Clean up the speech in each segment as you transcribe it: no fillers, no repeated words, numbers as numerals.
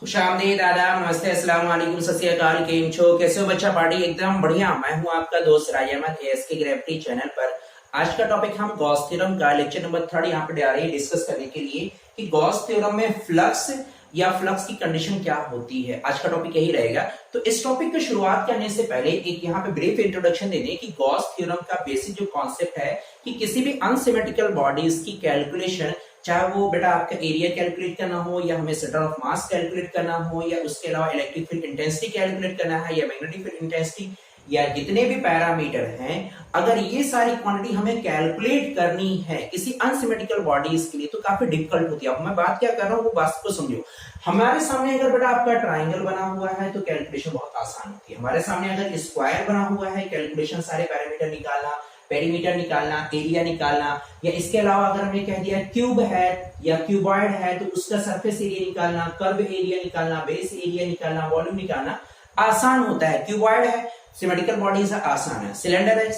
खुशामदीद, आदाब, नमस्ते, अस्सलाम वालेकुम, सत श्री अकाल। केम छो, कैसे हो बच्चा पार्टी? एकदम बढ़िया। मैं हूं आपका दोस्त राज अहमद एएसके ग्रेविटी चैनल पर। आज का टॉपिक हम गॉस थ्योरम का लेक्चर नंबर 3 यहाँ पे आ रही है डिस्कस करने के लिए कि गॉस थ्योरम में फ्लक्स या फ्लक्स की कंडीशन क्या होती है। आज का टॉपिक यही रहेगा। तो इस टॉपिक की शुरुआत करने से पहले एक यहाँ पे ब्रीफ इंट्रोडक्शन दे दें कि गॉस थ्योरम का बेसिक जो कॉन्सेप्ट है कि किसी भी अनसिमेट्रिकल बॉडीज की कैलकुलेशन, चाहे वो बेटा आपका एरिया कैलकुलेट करना हो या हमें सेंटर ऑफ मास कैलकुलेट करना हो या उसके अलावा इलेक्ट्रिक फील्ड इंटेंसिटी कैलकुलेट करना है या मैग्नेटिक फील्ड इंटेंसिटी या जितने भी पैरामीटर हैं, अगर ये सारी क्वांटिटी हमें कैलकुलेट करनी है किसी अनसिमेट्रिकल बॉडीज के लिए तो काफी डिफिकल्ट होती है। अब मैं बात क्या कर रहा हूँ वो बात को समझो। हमारे सामने अगर बेटा आपका ट्राइंगल बना हुआ है तो कैलकुलेशन बहुत आसान होती है। हमारे सामने अगर स्क्वायर बना हुआ है, कैलकुलेशन सारे पैरामीटर निकालना, पेरीमीटर निकालना, एरिया निकालना, या इसके अलावा अगर हमने कह दिया क्यूब है या क्यूबॉइड है तो उसका सरफेस एरिया निकालना, कर्व एरिया निकालना, बेस एरिया निकालना, वॉल्यूम निकालना आसान होता है। क्यूबॉइड है, सिमेट्रिकल बॉडीज है, आसान है। सिलेंडर है,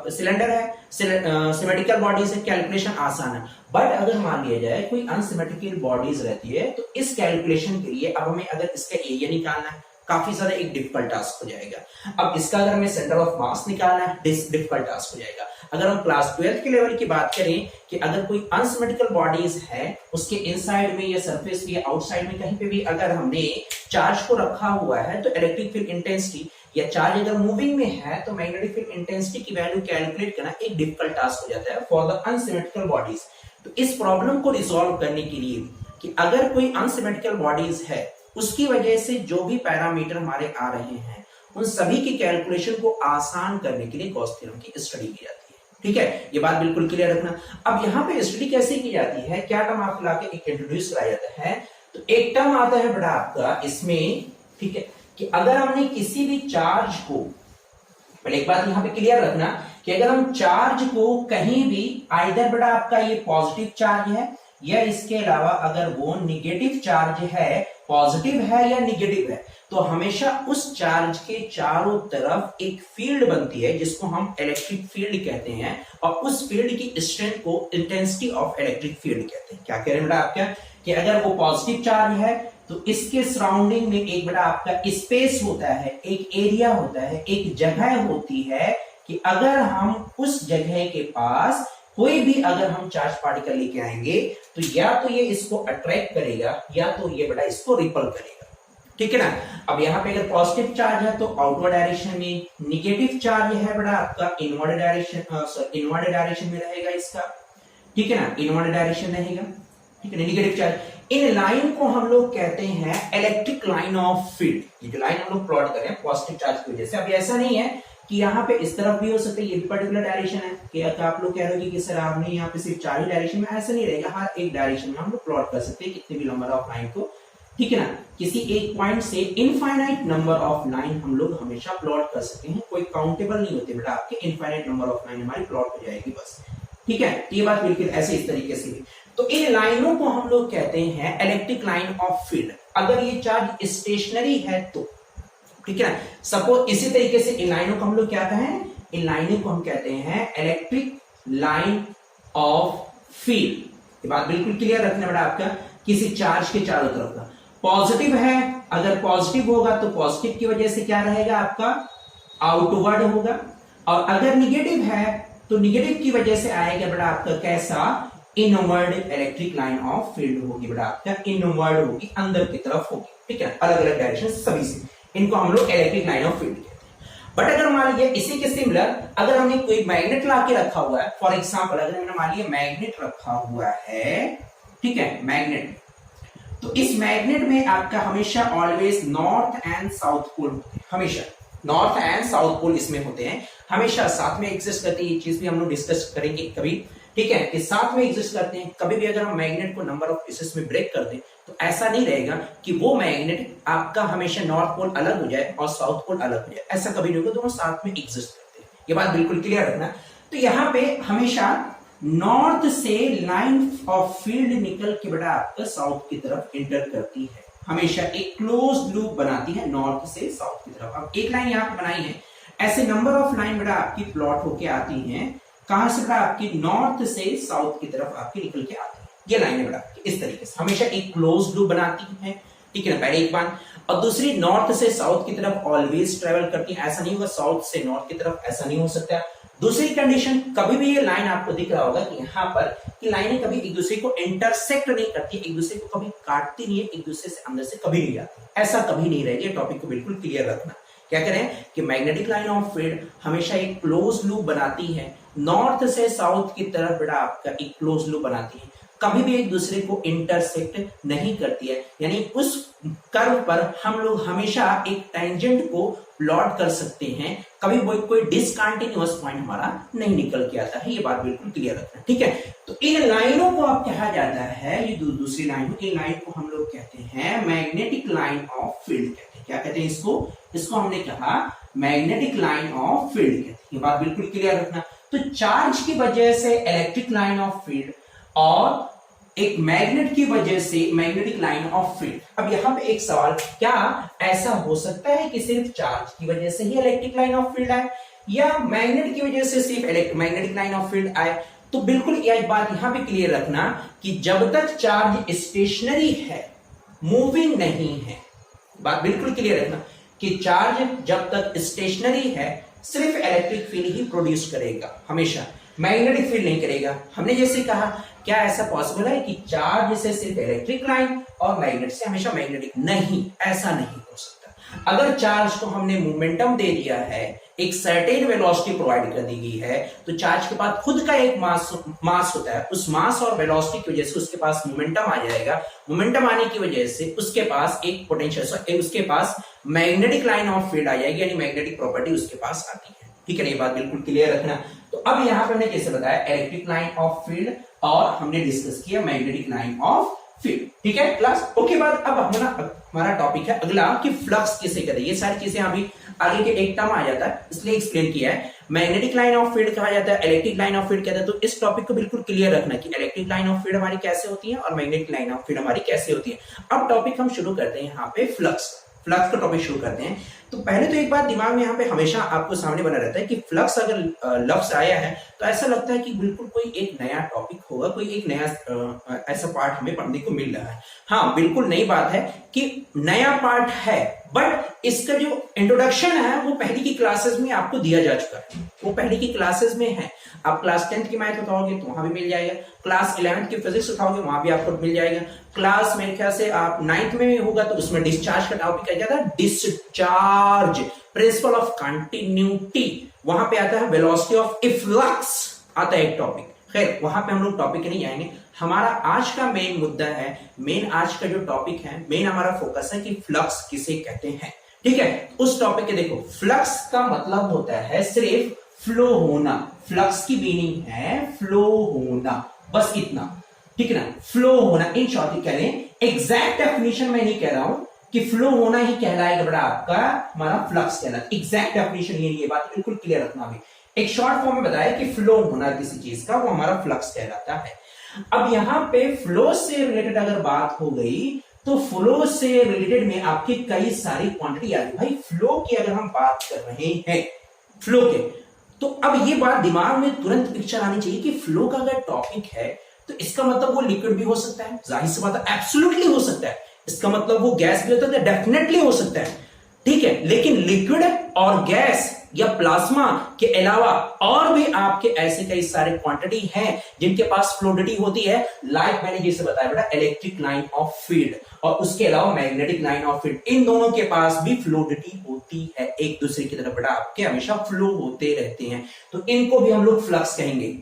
सिलेंडर है, सिमेट्रिकल बॉडीज है, कैलकुलेशन आसान है। बट अगर मान लिया जाए कोई अनसिमेट्रिकल बॉडीज रहती है तो इस कैलकुलेशन के लिए अब हमें अगर इसका एरिया निकालना है, काफी ज्यादा एक डिफिकल्ट टास्क हो जाएगा। अब इसका अगर हमें सेंटर ऑफ मास निकालना है, डिफिकल्ट टास्क हो जाएगा। अगर हम क्लास 12 के लेवल की बात करें कि अगर कोई अनसिमेट्रिकल बॉडीज है उसके इनसाइड में या सरफेस में या आउटसाइड में कहीं पे भी अगर हमने चार्ज को रखा हुआ है तो इलेक्ट्रिक फील्ड इंटेंसिटी या चार्ज अगर मूविंग में है तो मैग्नेटिक फील्ड इंटेंसिटी की वैल्यू कैलकुलेट करना एक डिफिकल्ट टास्क हो जाता है फॉर द अनसिमेट्रिकल बॉडीज। तो इस प्रॉब्लम को रिजॉल्व करने के लिए कि अगर कोई अनसिमेट्रिकल बॉडीज है उसकी वजह से जो भी पैरामीटर हमारे आ रहे हैं उन सभी की कैलकुलेशन को आसान करने के लिए गॉस थ्योरम की स्टडी की जाती है। ठीक है, ये बात बिल्कुल क्लियर रखना। अब यहाँ पे स्टडी कैसे की जाती है, क्या टर्म आपको लाके एक इंट्रोड्यूस कराया जाता है। तो एक टर्म आता है बड़ा आपका इसमें, ठीक है, कि अगर हमने किसी भी चार्ज को, पहले एक बात यहाँ पे क्लियर रखना कि अगर हम चार्ज को कहीं भी आइदर बड़ा आपका ये पॉजिटिव चार्ज है या इसके अलावा अगर वो निगेटिव चार्ज है, पॉजिटिव है या निगेटिव है, तो हमेशा उस चार्ज के चारों तरफ एक फील्ड बनती है जिसको हम इलेक्ट्रिक फील्ड कहते हैं और उस फील्ड की स्ट्रेंथ को इंटेंसिटी ऑफ इलेक्ट्रिक फील्ड कहते हैं। क्या कह रहे हैं बेटा आपका कि अगर वो पॉजिटिव चार्ज है तो इसके सराउंडिंग में एक बड़ा आपका स्पेस होता है, एक एरिया होता है, एक जगह होती है कि अगर हम उस जगह के पास कोई भी अगर हम चार्ज पार्टिकल लेके आएंगे तो या तो ये इसको अट्रैक्ट करेगा या तो ये बड़ा इसको रिपल करेगा। ठीक है ना। अब यहाँ पे अगर पॉजिटिव चार्ज है तो आउटवर्ड डायरेक्शन में, निगेटिव चार्ज है बड़ा आपका इनवर्ड डायरेक्शन में रहेगा इसका। ठीक है ना, इनवर्ड डायरेक्शन रहेगा। ठीक है ना, निगेटिव चार्ज। इन लाइन को हम लोग कहते हैं इलेक्ट्रिक लाइन ऑफ फील्ड। ये जो लाइन हम लोग प्लॉट कर रहे हैं पॉजिटिव चार्ज की वजह से। अब ऐसा नहीं है कि यहाँ पे इस तरफ भी हो सकता है, ये भी पर्टिकुलर डायरेक्शन है कि आप लोग कह रहे हो कि सर आपने यहाँ पे सिर्फ 4 ही डायरेक्शन में, ऐसा नहीं रहेगा। हर एक डायरेक्शन में हम लोग प्लॉट कर सकते हैं कितने भी नंबर ऑफ लाइन को। ठीक है ना, किसी एक पॉइंट से इनफाइनाइट नंबर ऑफ लाइन हम लोग हमेशा प्लॉट कर सकते हैं। कोई काउंटेबल नहीं होते बेटा, आपके इनफाइनाइट नंबर ऑफ लाइन हमारी प्लॉट हो जाएगी बस। ठीक है, ये बात बिल्कुल ऐसे इस तरीके से भी। तो इन लाइनों को हम लोग कहते हैं इलेक्ट्रिक लाइन ऑफ फील्ड। अगर ये चार्ज स्टेशनरी है तो, ठीक है ना, सपोज इसी तरीके से इन लाइनों को हम लोग क्या कहें, इन लाइनों को हम कहते हैं इलेक्ट्रिक लाइन ऑफ फील्ड। ये बात बिल्कुल क्लियर रखना बेटा आपका, किसी चार्ज के चारों तरफ का। पॉजिटिव है, अगर पॉजिटिव होगा तो पॉजिटिव की वजह से क्या रहेगा आपका आउटवर्ड होगा, और अगर निगेटिव है तो निगेटिव की वजह से आएगा बेटा आपका कैसा, inward electric line of field होगी बेटा आपका, इनवर्ड होगी, अंदर की तरफ होगी। ठीक है, अलग अलग डायरेक्शन सभी से, इनको हम लोग इलेक्ट्रिक लाइन ऑफ फील्ड कहते हैं। बट अगर मान लीजिए इसी के सिमिलर अगर हमने कोई मैग्नेट ला के रखा हुआ है, फॉर एग्जांपल अगर हमने मान लिया मैग्नेट रखा हुआ है, ठीक है, मैग्नेट, तो इस मैग्नेट में आपका हमेशा always north and south pole होते हैं, हमेशा नॉर्थ एंड साउथ पोल इसमें होते हैं, हमेशा साथ में एग्जिस्ट करते हैं। ये चीज भी हम लोग डिस्कस करेंगे कभी। ठीक है, कि साथ में एग्जिस्ट करते हैं। कभी भी अगर हम मैग्नेट को नंबर ऑफ पीसेस में ब्रेक कर दें तो ऐसा नहीं रहेगा कि वो मैग्नेट आपका हमेशा नॉर्थ पोल अलग हो जाए और साउथ पोल अलग हो जाए, ऐसा कभी नहीं होगा, दोनों साथ में एग्जिस्ट करते हैं। ये बात बिल्कुल क्लियर रखना। तो यहाँ पे हमेशा नॉर्थ से लाइन ऑफ फील्ड निकल के बेटा आपका साउथ की तरफ एंटर करती है, हमेशा एक क्लोज लूप बनाती है नॉर्थ से साउथ की तरफ। अब एक लाइन यहाँ पे बनाई है, ऐसे नंबर ऑफ लाइन बेटा आपकी प्लॉट होके आती हैं, कहां से बेटा आपकी नॉर्थ से साउथ की तरफ आपकी निकल के आती है। ये लाइन बेटा इस तरीके से हमेशा एक क्लोज लूप बनाती है। ठीक है ना, पहले एक बात। और दूसरी नॉर्थ से साउथ की तरफ ऑलवेज ट्रेवल करती है, ऐसा नहीं होगा साउथ से नॉर्थ की तरफ, ऐसा नहीं हो सकता। दूसरी कंडीशन, कभी भी ये लाइन आपको दिख रहा होगा कि यहाँ पर कि लाइनें कभी एक दूसरे को इंटरसेक्ट नहीं करती, एक दूसरे को कभी काटती नहीं है, एक दूसरे से अंदर से कभी नहीं जाती, ऐसा कभी नहीं रहेगी। टॉपिक को बिल्कुल क्लियर रखना। क्या करें कि मैग्नेटिक लाइन ऑफ फील्ड हमेशा एक क्लोज लूप बनाती है, नॉर्थ से साउथ की तरफ बेटा आपका एक क्लोज लूप बनाती है, कभी भी एक दूसरे को इंटरसेक्ट नहीं करती है। यानी उस कर्व पर हम लोग हमेशा एक टेंजेंट को प्लॉट कर सकते हैं, कभी कोई डिसकंटिन्यूअस पॉइंट हमारा नहीं निकल के आता है, ये बात बिल्कुल क्लियर रखना, ठीक है। तो इन लाइनों को अब कहा जाता है, ये दूसरी लाइन, इन लाइन को हम लोग कहते हैं मैग्नेटिक लाइन ऑफ फील्ड कहते हैं। क्या कहते हैं इसको हमने कहा मैग्नेटिक लाइन ऑफ फील्ड कहते हैं, ये बात बिल्कुल क्लियर रखना। तो चार्ज की वजह से इलेक्ट्रिक लाइन ऑफ फील्ड और एक मैग्नेट की वजह से मैग्नेटिक लाइन ऑफ फील्ड। अब यहां पे एक सवाल, क्या ऐसा हो सकता है कि सिर्फ चार्ज की वजह से ही इलेक्ट्रिक लाइन ऑफ फील्ड आए या मैग्नेट की वजह से सिर्फ मैग्नेटिक लाइन ऑफ फील्ड आए? तो बिल्कुल यह बात यहां पे क्लियर रखना कि जब तक चार्ज स्टेशनरी है, मूविंग नहीं है, बात बिल्कुल क्लियर रखना कि चार्ज जब तक स्टेशनरी है सिर्फ इलेक्ट्रिक फील्ड ही प्रोड्यूस करेगा, हमेशा मैग्नेटिक फील्ड नहीं करेगा। हमने जैसे कहा, क्या ऐसा पॉसिबल है कि चार्ज से सिर्फ इलेक्ट्रिक लाइन और मैग्नेट से हमेशा मैग्नेटिक? नहीं, ऐसा नहीं हो सकता। अगर चार्ज को हमने मोमेंटम दे दिया है, एक सर्टेन वेलोसिटी प्रोवाइड कर दी गई है, तो चार्ज के पास खुद का एक मास होता है, उस मास और वेलोसिटी की वजह से उसके पास मोमेंटम आ जाएगा। मोमेंटम आने की वजह से उसके पास एक पोटेंशियल, उसके पास मैग्नेटिक लाइन ऑफ फील्ड आ जाएगी, यानी मैग्नेटिक प्रॉपर्टी उसके पास आती है, ठीक है ना, ये बात बिल्कुल क्लियर रखना। तो अब यहां पे हमने जैसे बताया इलेक्ट्रिक लाइन ऑफ फील्ड और हमने डिस्कस किया मैग्नेटिक लाइन ऑफ फील्ड, ठीक है क्लास। ओके, बाद अब हमारा टॉपिक है अगला कि फ्लक्स किसे कहते हैं। ये सारी चीजें अभी आगे के एक टर्म आ जाता है, इसलिए एक्सप्लेन किया है। मैग्नेटिक लाइन ऑफ फील्ड कहा जाता है, इलेक्ट्रिक लाइन ऑफ फील्ड कहते हैं। तो इस टॉपिक को बिल्कुल क्लियर रखना कि इलेक्ट्रिक लाइन ऑफ फील्ड हमारी कैसे होती है और मैग्नेटिक लाइन ऑफ फील्ड हमारी कैसे होती है। अब टॉपिक हम शुरू करते हैं यहाँ पे फ्लक्स का टॉपिक शुरू करते हैं। तो पहले तो एक बात दिमाग में यहाँ पे हमेशा आपको सामने बना रहता है कि फ्लक्स अगर लफ्ज आया है तो ऐसा लगता है कि बिल्कुल कोई एक नया टॉपिक होगा, कोई एक नया ऐसा पार्ट हमें पढ़ने को मिल रहा है। हाँ, बिल्कुल नई बात है कि नया पार्ट है, बट इसका जो इंट्रोडक्शन है वो पहले की क्लासेस में आपको दिया जा चुका है, वो पहले की क्लासेस में है। आप क्लास 10th की मैथ उठाओगे तो वहां भी मिल जाएगा, क्लास 11th की फिजिक्स उठाओगे वहां भी आपको मिल जाएगा, क्लास मेरे ख्याल से आप 9th में होगा तो उसमें डिस्चार्ज का टॉपिक आ जाता है, डिस्चार्ज प्रिंसिपल ऑफ कंटिन्यूटी, वहां पे आता है वेलोसिटी ऑफ फ्लक्स आता है एक टॉपिक। खैर वहां पे हम लोग टॉपिक नहीं जाएंगे, हमारा आज का मेन मुद्दा है, मेन आज का जो टॉपिक है, मेन हमारा फोकस है कि फ्लक्स किसे कहते हैं, ठीक है। उस टॉपिक के देखो, फ्लक्स का मतलब होता है सिर्फ फ्लो होना, फ्लक्स की मीनिंग है फ्लो होना, बस इतना, ठीक है ना, फ्लो होना। इन शॉर्ट कह लें, एग्जैक्ट डेफिनेशन मैं नहीं कह रहा हूं कि फ्लो होना ही कहलाएगा बड़ा आपका हमारा फ्लक्स कहलाता, एग्जैक्ट डेफिनेशन ये नहीं है, बात बिल्कुल क्लियर रखना। अभी एक शॉर्ट फॉर्म में बताया कि फ्लो होना किसी चीज का, वो हमारा फ्लक्स कहलाता है। अब यहां पे फ्लो से रिलेटेड अगर बात हो गई तो फ्लो से रिलेटेड में आपकी कई सारी क्वांटिटी आ गई। भाई फ्लो की अगर हम बात कर रहे हैं, फ्लो के, तो अब ये बात दिमाग में तुरंत पिक्चर आनी चाहिए कि फ्लो का अगर टॉपिक है तो इसका मतलब वो लिक्विड भी हो सकता है, जाहिर सी बात है, एब्सोल्युटली हो सकता है। इसका मतलब वो गैस भी होता है, डेफिनेटली हो सकता है, ठीक है। लेकिन लिक्विड और गैस या प्लाज्मा के अलावा और भी आपके ऐसे कई सारे क्वांटिटी हैं जिनके पास फ्लूइडिटी होती है, लाइक मैंने जैसे बताया बेटा इलेक्ट्रिक लाइन ऑफ फील्ड और उसके अलावा मैग्नेटिक लाइन ऑफ फील्ड, इन दोनों के पास भी फ्लूइडिटी होती है, एक दूसरे की तरफ बेटा आपके हमेशा फ्लो होते रहते हैं, तो इनको भी हम लोग फ्लक्स कहेंगे।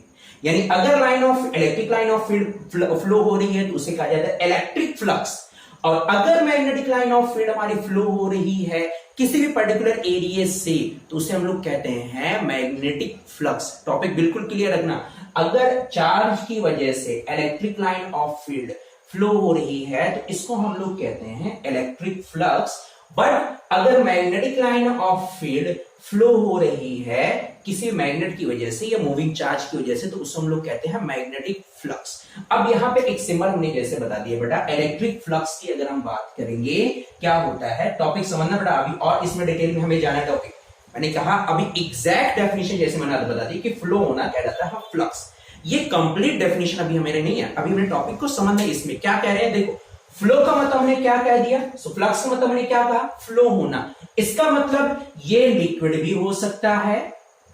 यानी अगर line of electric line of field flow हो रही है तो उसे कहा जाता है इलेक्ट्रिक फ्लक्स, और अगर मैग्नेटिक लाइन ऑफ फील्ड हमारी फ्लो हो रही है किसी भी पर्टिकुलर एरिया से तो उसे हम लोग कहते हैं मैग्नेटिक फ्लक्स। टॉपिक बिल्कुल क्लियर रखना, अगर चार्ज की वजह से electric line of field flow हो रही है तो इसको हम लोग कहते हैं इलेक्ट्रिक फ्लक्स, बट अगर magnetic line of field flow हो रही है किसी मैग्नेट की वजह से या मूविंग चार्ज की वजह से तो उसको हम लोग कहते हैं मैग्नेटिक फ्लक्स। अब यहां पे एक सिंबल हमने जैसे बता दिया बेटा, इलेक्ट्रिक फ्लक्स की अगर हम बात करेंगे क्या होता है, टॉपिक समझना बेटा अभी, और इसमें डिटेल में हमें जाना टॉपिक। मैंने कहा अभी एग्जैक्ट डेफिनेशन जैसे मैंने बता दी कि फ्लो होना कहलाता है फ्लक्स, ये कंप्लीट डेफिनेशन अभी हमारे नहीं है, अभी हमने टॉपिक को समझना है। इसमें क्या कह रहे हैं देखो, फ्लो का मतलब हमने क्या कह दिया, सो फ्लक्स का मतलब हमने क्या कहा, फ्लो होना। इसका मतलब ये लिक्विड भी हो सकता है,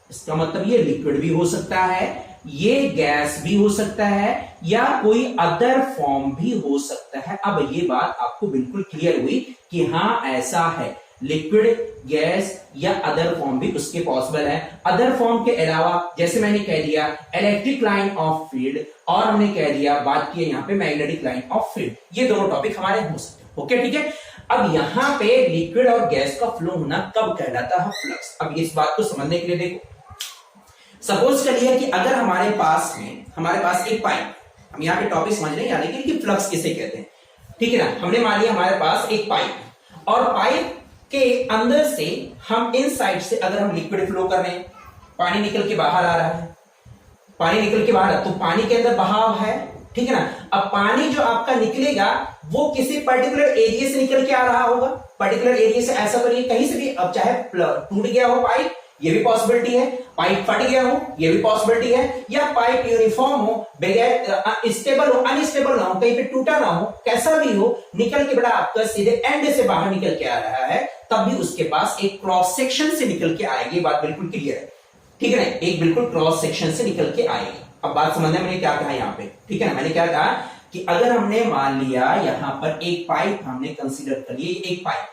इसका मतलब ये लिक्विड भी हो सकता है, ये गैस भी हो सकता है, या कोई अदर फॉर्म भी हो सकता है। अब ये बात आपको बिल्कुल क्लियर हुई कि हाँ ऐसा है, लिक्विड, गैस या अदर फॉर्म भी उसके पॉसिबल है। अदर फॉर्म के अलावा जैसे मैंने कह दिया इलेक्ट्रिक लाइन ऑफ फील्ड, और हमने कह दिया बात की यहाँ पे मैग्नेटिक लाइन ऑफ फील्ड, ये दोनों टॉपिक हमारे हो सकते हैं। ओके ठीक है। अब यहां पे लिक्विड और गैस का फ्लो होना कब कहलाता है, फ्लक्स। अब इस बात को समझने के लिए देखो, सपोज करिए कि अगर हमारे पास एक पाइप, हम यहाँ पे टॉपिक समझ रहे हैं कि फ्लक्स किसे कहते हैं, ठीक है ना। हमने मान लिया हमारे पास एक पाइप, और पाइप के अंदर से हम इन साइड से अगर हम लिक्विड फ्लो कर रहे हैं, पानी निकल के बाहर आ रहा है, पानी निकल के बाहर, तो पानी के अंदर बहाव है, ठीक है ना। अब पानी जो आपका निकलेगा वो किसी पर्टिकुलर एरिया से निकल के आ रहा होगा, पर्टिकुलर एरिया से, ऐसा तो नहीं कहीं से भी। अब चाहे टूट गया हो पाइप, ये भी पॉसिबिलिटी है, पाइप फट गया हो, ये भी पॉसिबिलिटी है, या पाइप यूनिफॉर्म हो, बगैर स्टेबल हो, अनस्टेबल ना हो, कहीं पे टूटा ना हो, कैसा भी हो, निकल के बड़ा आपका सीधे एंड से बाहर निकल के आ रहा है, तब भी उसके पास एक क्रॉस सेक्शन से निकल के आएगी। बात बिल्कुल क्लियर है, ठीक है ना, एक बिल्कुल क्रॉस सेक्शन से निकल के आएगी। अब बात समझना, मैंने क्या कहा यहाँ पे, ठीक है ना। मैंने क्या कहा कि अगर हमने मान लिया यहां पर एक पाइप हमने कंसीडर कर लिया, एक पाइप,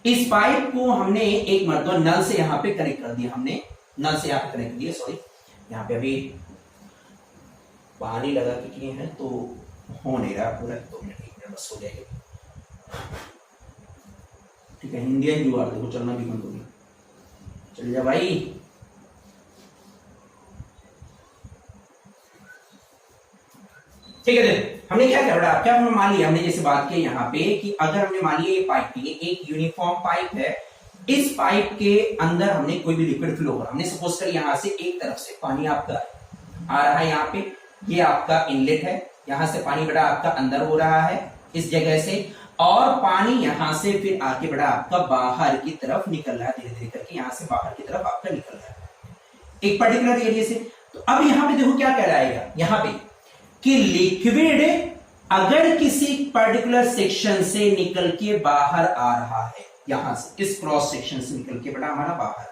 इस पाइप को हमने एक मतलब नल से यहां पे कनेक्ट कर दिया, हमने नल से यहां पे कनेक्ट किया, सॉरी यहां पे अभी पानी लगा के किए हैं तो हो नहीं रहा पूरा, 2 मिनट 1 मिनट बस हो जाएगा, ठीक है। इंडियन जुगाड़ देखो चलना भी बंद हो गया, चल जा भाई। ठीक है, हमने क्या किया, क्या हमने मान लिया, हमने जैसे बात की यहाँ पे कि अगर हमने मान लिया ये पाइप, ये एक यूनिफॉर्म पाइप है, इस पाइप के अंदर हमने कोई भी लिक्विड फ्लो हो रहा, हमने सपोज कर यहां से एक तरफ से पानी आपका आ रहा है, यहाँ पे ये आपका इनलेट है, यहां से पानी बड़ा आपका अंदर हो रहा है इस जगह से, और पानी यहां से फिर आके बड़ा आपका बाहर की तरफ निकल रहा है, धीरे धीरे करके यहां से बाहर की तरफ आपका निकल रहा है एक पर्टिकुलर एरिया से। तो अब यहाँ पे देखो क्या कहलाएगा, यहाँ पे कि लिक्विड अगर किसी पर्टिकुलर सेक्शन से निकल के बाहर आ रहा है, यहां से इस क्रॉस सेक्शन से निकल के बड़ा हमारा बाहर,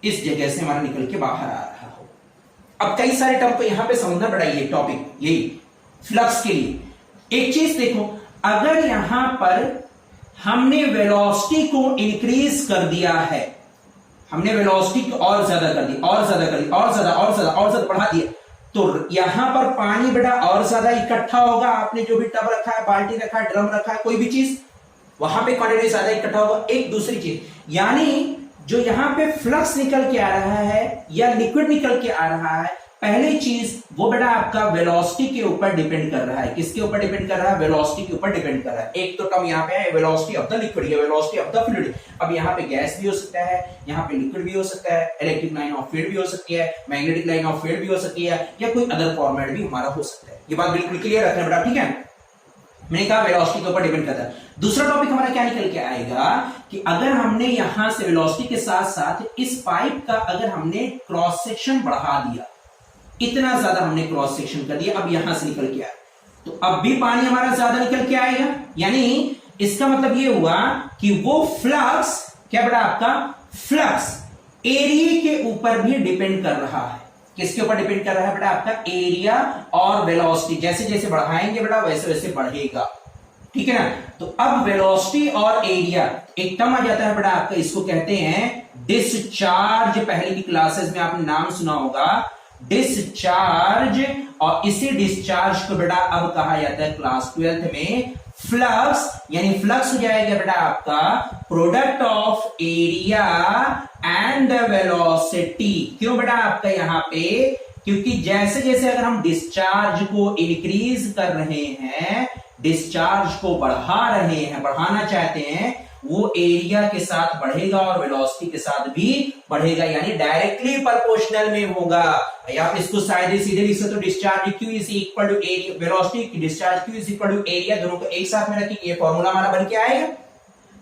इस जगह से हमारा निकल के बाहर आ रहा हो। अब कई सारे टर्म को यहां पे समझना पड़ा, ये टॉपिक यही फ्लक्स के लिए। एक चीज देखो, अगर यहां पर हमने वेलोसिटी को इंक्रीज कर दिया है, हमने वेलोसिटी को और ज्यादा कर दी, और ज्यादा कर दी, और ज्यादा बढ़ा दिया, तो यहां पर पानी बेटा और ज्यादा इकट्ठा होगा। आपने जो भी टब रखा है, बाल्टी रखा है, ड्रम रखा है, कोई भी चीज, वहां पे क्वांटिटी ज्यादा इकट्ठा होगा। एक दूसरी चीज, यानी जो यहां पे फ्लक्स निकल के आ रहा है या लिक्विड निकल के आ रहा है, पहली चीज वो बेटा आपका वेलोसिटी के ऊपर डिपेंड कर रहा है। किसके ऊपर डिपेंड कर रहा है, वेलोसिटी के ऊपर डिपेंड कर रहा है। एक तो टर्म यहाँ पे है वेलोसिटी ऑफ द लिक्विड या वेलोसिटी ऑफ द फ्लूइड। अब यहाँ पे गैस भी हो सकता है, यहाँ पे लिक्विड भी हो सकता है, इलेक्ट्रिक लाइन ऑफ फील्ड भी हो सकती है, मैग्नेटिक लाइन ऑफ फील्ड भी हो सकती है, या कोई अदर फॉर्मेट भी हमारा हो सकता है। ये बात बिल्कुल क्लियर रखना बेटा, ठीक है। मैंने कहा वेलोसिटी के ऊपर डिपेंड करता है। दूसरा टॉपिक हमारा क्या निकल के आएगा कि अगर हमने यहां से वेलोसिटी के साथ साथ इस पाइप का अगर हमने क्रॉस सेक्शन बढ़ा दिया, इतना ज्यादा हमने क्रॉस सेक्शन कर दिया, अब यहां से निकल के आया, तो अब भी पानी हमारा ज्यादा निकल के आएगा। यानी इसका मतलब ये हुआ कि वो फ्लक्स क्या बेटा आपका फ्लक्स एरिया के ऊपर भी डिपेंड कर रहा है। किसके ऊपर डिपेंड कर रहा है बेटा आपका, एरिया और वेलोसिटी। जैसे जैसे बढ़ाएंगे बेटा वैसे वैसे बढ़ेगा, ठीक है ना। तो अब वेलोसिटी और एरिया, एक टर्म आ जाता है बेटा आपका, इसको कहते हैं डिस्चार्ज। पहले की क्लासेस में आपने नाम सुना होगा डिस्चार्ज, और इसी डिस्चार्ज को बेटा अब कहा जाता है क्लास 12th में फ्लक्स। यानी फ्लक्स हो जाएगा बेटा आपका product of area and velocity. क्यों बेटा आपका यहां पे, क्योंकि जैसे जैसे अगर हम डिस्चार्ज को इंक्रीज कर रहे हैं, डिस्चार्ज को बढ़ा रहे हैं, बढ़ाना चाहते हैं, वो एरिया के साथ बढ़ेगा और वेलोसिटी के साथ भी बढ़ेगा, यानी डायरेक्टली प्रोपोर्शनल में होगा। या आप इसको सीधे लिख सकते हो, discharge Q is equal to area, velocity discharge Q is equal to area, दोनों को एक साथ में रखिए, ये फॉर्मूला हमारा बन के आएगा,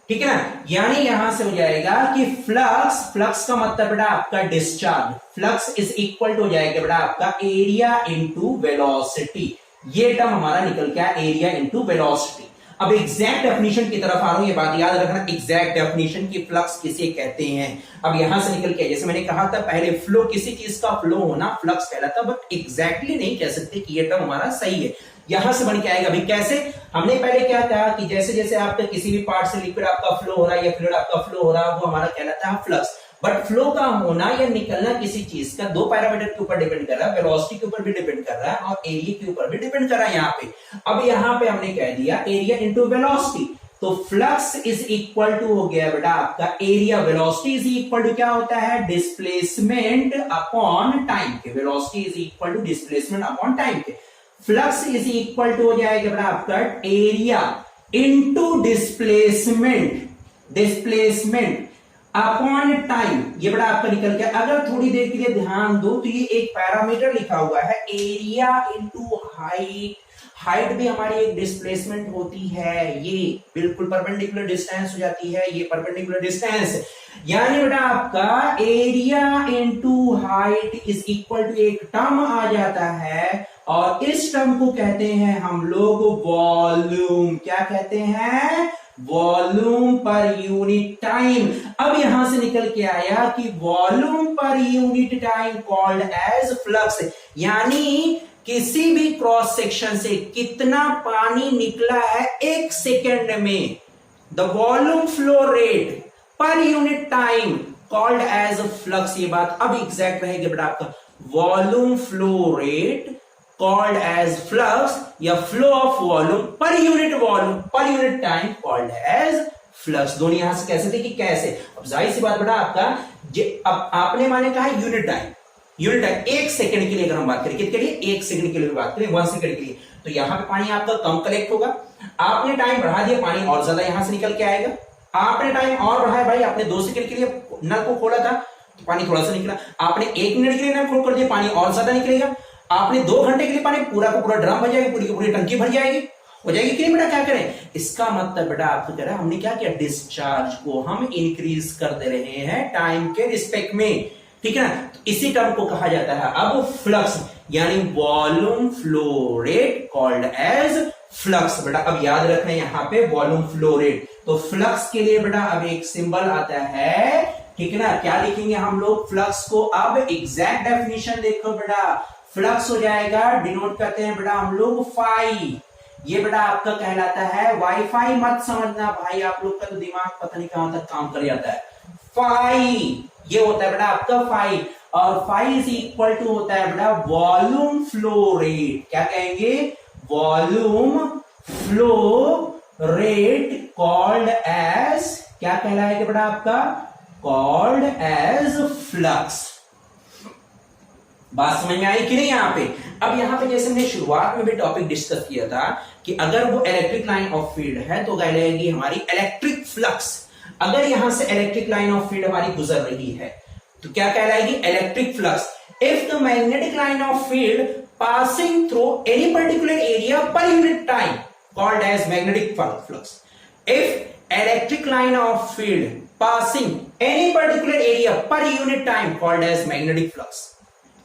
ठीक है ना। यानी यहां से हो जाएगा कि फ्लक्स का मतलब बेटा आपका discharge, flux is equal to हो जाएगा बेटा आपका एरिया इंटू वेलोसिटी। ये टर्म हमारा निकल के आया एरिया इंटू वेलोसिटी। अब एग्जैक्ट डेफिनेशन की तरफ आ रहा हूं, ये बात याद रखना, एग्जैक्ट डेफिनेशन की फ्लक्स किसे कहते हैं। अब यहां से निकल के, जैसे मैंने कहा था पहले, फ्लो, किसी चीज का फ्लो होना फ्लक्स कहलाता, बट एग्जैक्टली नहीं कह सकते कि ये टर्म हमारा सही है। यहां से बन के आएगा। अभी कैसे, हमने पहले क्या कहा कि जैसे जैसे आपका किसी भी पार्ट से लिक्विड आपका फ्लो हो रहा है या फ्लूइड आपका फ्लो हो रहा है, वो हमारा कहलाता है फ्लक्स। बट फ्लो का होना या निकलना किसी चीज का दो पैरामीटर के ऊपर डिपेंड कर रहा है, वेलोसिटी के ऊपर भी डिपेंड कर रहा है और एरिया के ऊपर भी डिपेंड कर रहा है यहाँ पे। अब यहाँ पे हमने कह दिया एरिया इंटू वेलोसिटी, तो फ्लक्स इज इक्वल टू हो गया बेटा आपका area, velocity is equal to क्या होता है, डिस्प्लेसमेंट अपॉन टाइम के। Velocity is equal to displacement upon time के। फ्लक्स इज इक्वल टू हो जाएगा बेटा आपका area into displacement, displacement upon time. ये बड़ा आपका निकल गया। अगर थोड़ी देर के लिए ध्यान दो तो ये एक पैरामीटर लिखा हुआ है एरिया इंटू हाइट। हाइट भी हमारी एक डिस्प्लेसमेंट होती है, ये बिल्कुल परपेंडिकुलर डिस्टेंस हो जाती है, ये परपेंडिकुलर डिस्टेंस, यानी बेटा आपका area into height is equal to एक टर्म आ जाता है और इस टर्म को कहते हैं हम लोग वॉल्यूम। क्या कहते हैं, वॉल्यूम पर यूनिट टाइम। अब यहां से निकल के आया कि volume per unit time called as flux, यानी किसी भी क्रॉस सेक्शन से कितना पानी निकला है एक सेकेंड में, the volume flow rate per unit time called as flux. ये बात अब एग्जैक्ट रहेगी बेटा आपका, volume flow rate called as flux या flow of volume per unit time called as flux। दोनों यहां से कैसे थे कि कैसे, अब जाहिर सी बात बेटा आपका, अब आपने माने कहा यूनिट टाइम, यूनिट टाइम एक सेकंड के लिए अगर हम बात करें, कितने के लिए, एक सेकंड के लिए बात करें, 1 सेकंड के लिए, तो यहां पे पानी आपका कम कलेक्ट होगा। आपने टाइम बढ़ा दिया, पानी और ज्यादा यहां से निकल के आएगा। आपने टाइम और बढ़ाया, भाई आपने 2 सेकंड के लिए नल को खोला था तो पानी थोड़ा सा निकला, आपने 1 मिनट के लिए नल खोल कर दिया, पानी और ज्यादा निकलेगा। आपने 2 घंटे के लिए पानी पूरा का पूरा ड्रम भर जाएगा, पूरी की पूरी टंकी भर जाएगी, हो जाएगी कि नहीं बेटा, क्या करें। इसका मतलब बेटा आपको कह रहा है हमने क्या किया, डिस्चार्ज को हम इंक्रीज कर दे रहे हैं टाइम के रिस्पेक्ट में, ठीक है ना। तो इसी टर्म को कहा जाता है अब फ्लक्स, यानी volume flow rate called as flux. बेटा अब याद रखना यहां पे वॉल्यूम फ्लो रेट, तो फ्लक्स के लिए बेटा अब एक सिंबल आता है, ठीक है ना। क्या लिखेंगे हम लोग फ्लक्स को, अब एग्जैक्ट डेफिनेशन देखो बेटा, फ्लक्स हो जाएगा, डिनोट करते हैं बेटा हम लोग फाई। ये बेटा आपका कहलाता है वाईफाई, मत समझना भाई, आप लोग का तो दिमाग पता नहीं कहां तक काम कर जाता है। फाई ये होता है बेटा आपका फाई, और फाई इज इक्वल टू होता है बेटा वॉल्यूम फ्लो रेट। क्या कहेंगे, volume flow rate called as, क्या कहलाएगा बेटा आपका, कॉल्ड एज फ्लक्स। बात समझ में आई कि नहीं यहाँ पे। अब यहाँ पे जैसे हमने शुरुआत में भी टॉपिक डिस्कस किया था कि अगर वो इलेक्ट्रिक लाइन ऑफ फील्ड है तो कहलाएगी हमारी इलेक्ट्रिक फ्लक्स। अगर यहां से इलेक्ट्रिक लाइन ऑफ फील्ड हमारी गुजर रही है तो क्या कहलाएगी, electric flux. If the magnetic line of field passing through any particular area per unit time called as magnetic flux. If electric line of field passing any particular area per unit time called as magnetic flux.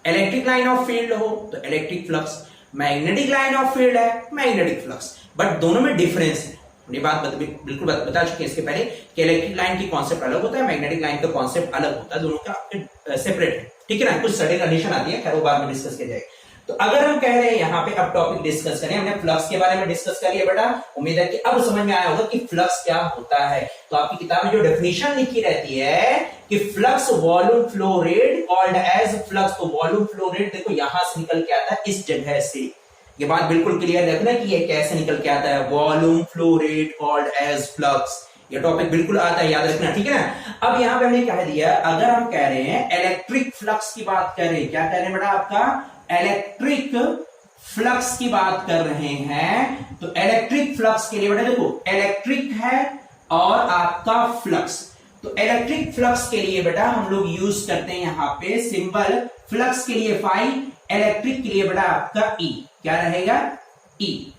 Electric line of field हो तो electric flux, magnetic line of field है magnetic flux, but दोनों में difference है। हमने बात बिल्कुल बता चुके हैं इसके पहले कि इलेक्ट्रिक लाइन की कॉन्सेप्ट अलग होता है, मैग्नेटिक लाइन का कॉन्सेप्ट अलग होता है, दोनों का सेपरेट है, ठीक है ना। कुछ सर्टेन कंडीशन आती है, खैर वो बाद में डिस्कस किया जाएगा। तो अगर हम कह रहे हैं यहाँ पे अब टॉपिक डिस्कस करें, हमने फ्लक्स के बारे में डिस्कस कर लिया बेटा, उम्मीद है कि अब समझ में आया होगा कि फ्लक्स क्या होता है। तो आपकी किताब में जो डेफिनेशन लिखी रहती है कि flux volume flow rate called as flux, तो वॉल्यूम फ्लो रेट देखो यहां से निकल के आता है इस जगह से। ये बात बिल्कुल क्लियर रखना कि ये कैसे निकल के आता है, volume flow rate called as flux. ये टॉपिक बिल्कुल आता है, याद रखना, ठीक है ना। अब यहां पे हमने कह दिया, अगर हम कह रहे हैं इलेक्ट्रिक फ्लक्स की बात कर रहे हैं, क्या कह रहे हैं बेटा आपका, इलेक्ट्रिक फ्लक्स की बात कर रहे हैं, तो इलेक्ट्रिक फ्लक्स के लिए बेटा देखो इलेक्ट्रिक है और आपका फ्लक्स, तो इलेक्ट्रिक फ्लक्स के लिए बेटा हम लोग यूज करते हैं यहां पे सिंबल, फ्लक्स के लिए फाई, इलेक्ट्रिक के लिए बेटा आपका ई, क्या रहेगा, ई।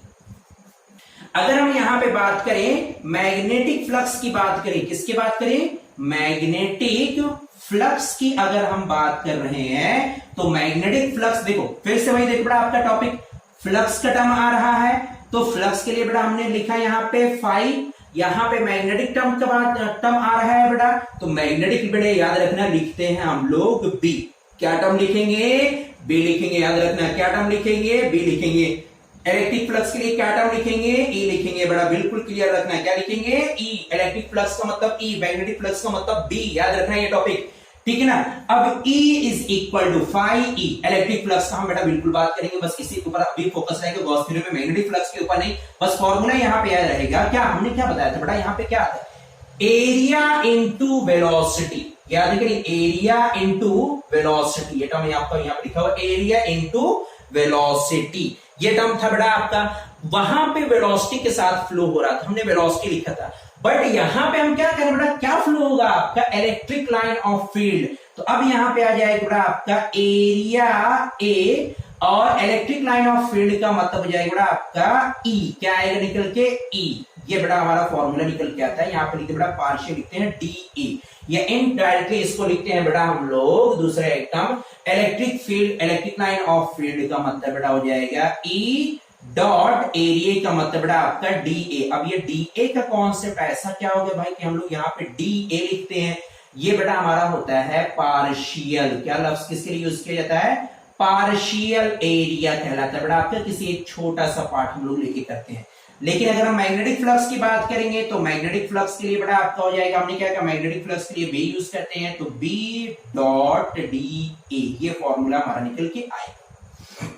अगर हम यहां पे बात करें मैग्नेटिक फ्लक्स की बात करें, किसकी बात करें, मैग्नेटिक फ्लक्स की अगर हम बात कर रहे हैं तो मैग्नेटिक फ्लक्स देखो फिर से वही देखो बेटा आपका टॉपिक, फ्लक्स का टर्म आ रहा है, तो फ्लक्स के लिए बेटा हमने लिखा यहाँ पे फाई, यहाँ पे मैग्नेटिक टर्म का टर्म आ रहा है बेटा, तो मैग्नेटिक बेटा याद रखना लिखते हैं हम लोग बी। क्या टर्म लिखेंगे? बी लिखेंगे, याद रखना क्या टर्म लिखेंगे? बी लिखेंगे। इलेक्ट्रिक फ्लक्स के लिए क्या टर्म लिखेंगे? ई लिखेंगे बेटा, बिल्कुल क्लियर रखना है, क्या लिखेंगे? ई। इलेक्ट्रिक फ्लक्स का मतलब ई, मैग्नेटिक फ्लक्स का मतलब बी, याद रखना ये टॉपिक, ठीक है ना। अब E is equal to phi E, electric flux का हम बेटा बिल्कुल बात करेंगे, बस इसी के ऊपर अभी फोकस रहेगा, गॉस थ्योरम में मैग्नेटिक फ्लक्स के ऊपर नहीं, बस फॉर्मूला यहाँ पे याद रहेगा। क्या हमने क्या बताया था बेटा? यहाँ पे क्या आता है? एरिया इंटू वेलोसिटी, याद करिए, एरिया इंटू वेलोसिटी, ये टर्म आपका यहाँ पे लिखा हुआ, एरिया इंटू वेलोसिटी, ये टर्म था बेटा आपका। वहां पे वेलोसिटी के साथ फ्लो हो रहा था, हमने वेलोसिटी लिखा था, बट यहां पे हम क्या करें बेटा? क्या फ्लो होगा आपका? Electric line of field. तो अब यहां पे आ जाएगा बेटा आपका एरिया ए, और इलेक्ट्रिक लाइन ऑफ फील्ड का मतलब हो जाएगा बेटा आपका ई। क्या आएगा निकल के? ई। ये बेटा हमारा फॉर्मूला निकल के आता है, यहाँ पे लिखते बेटा पार्शियल लिखते हैं डी ई, या इनडायरेक्टली इसको लिखते हैं बेटा हम लोग दूसरा एक term, electric field, electric line of field का मतलब बेटा हो जाएगा ई डॉट एरिया का मतलब बेटा आपका डी ए। अब ये डी ए का कॉन्सेप्ट ऐसा क्या हो गया भाई कि हम लोग यहाँ पे डी ए लिखते हैं, ये बेटा हमारा होता है पार्शियल, क्या लफ्ज किसके लिए यूज किया जाता है? पार्शियल एरिया कहलाता है बेटा आपका, किसी एक छोटा सा पार्ट हम लोग लेके करते हैं। लेकिन अगर हम मैग्नेटिक फ्लक्स की बात करेंगे तो मैग्नेटिक फ्लक्स के लिए बेटा आपका हो जाएगा, हमने क्या कहा मैग्नेटिक फ्लक्स के लिए बी यूज करते हैं, तो बी डॉट डी ए, ये फॉर्मूला हमारा निकल के आएगा,